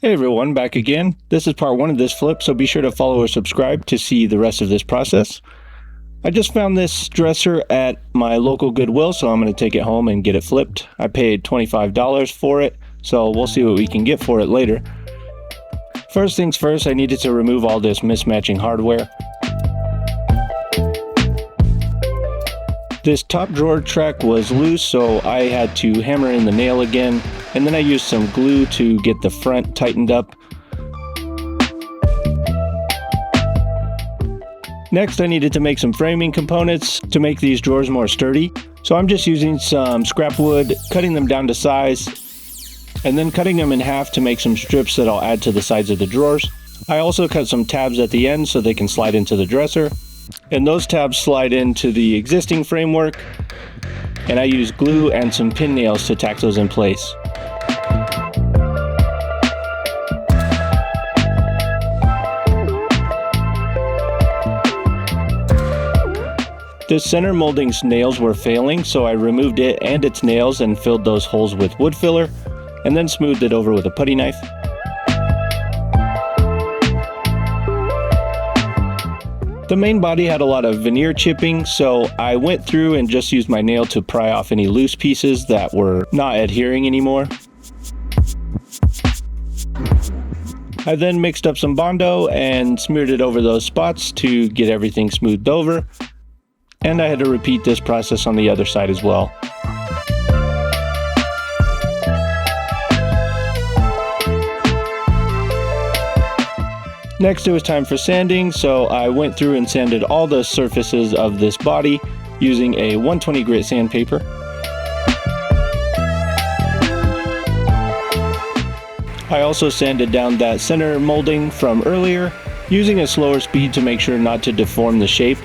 Hey everyone, back again. This is part 1 of this flip, so be sure to follow or subscribe to see the rest of this process. I just found this dresser at my local Goodwill, so I'm going to take it home and get it flipped. I paid $25 for it, so we'll see what we can get for it later. First things first, I needed to remove all this mismatching hardware. This top drawer track was loose, so I had to hammer in the nail again, and then I used some glue to get the front tightened up. Next, I needed to make some framing components to make these drawers more sturdy. So I'm just using some scrap wood, cutting them down to size, and then cutting them in half to make some strips that I'll add to the sides of the drawers. I also cut some tabs at the end so they can slide into the dresser. And those tabs slide into the existing framework, and I use glue and some pin nails to tack those in place. The center molding's nails were failing, so I removed it and its nails and filled those holes with wood filler, and then smoothed it over with a putty knife. The main body had a lot of veneer chipping, so I went through and just used my nail to pry off any loose pieces that were not adhering anymore. I then mixed up some Bondo and smeared it over those spots to get everything smoothed over, and I had to repeat this process on the other side as well. Next, it was time for sanding, so I went through and sanded all the surfaces of this body using a 120 grit sandpaper. I also sanded down that center molding from earlier, using a slower speed to make sure not to deform the shape.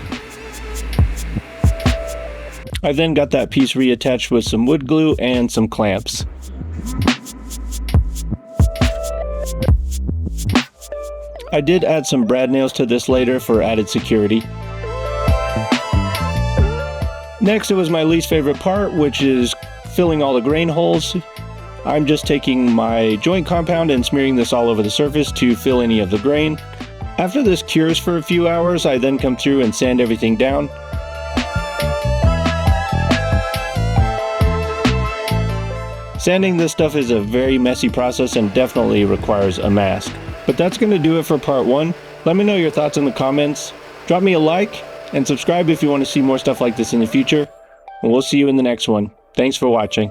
I then got that piece reattached with some wood glue and some clamps. I did add some brad nails to this later for added security. Next, it was my least favorite part, which is filling all the grain holes. I'm just taking my joint compound and smearing this all over the surface to fill any of the grain. After this cures for a few hours, I then come through and sand everything down. Sanding this stuff is a very messy process and definitely requires a mask. But that's going to do it for part 1. Let me know your thoughts in the comments. Drop me a like and subscribe if you want to see more stuff like this in the future. And we'll see you in the next one. Thanks for watching.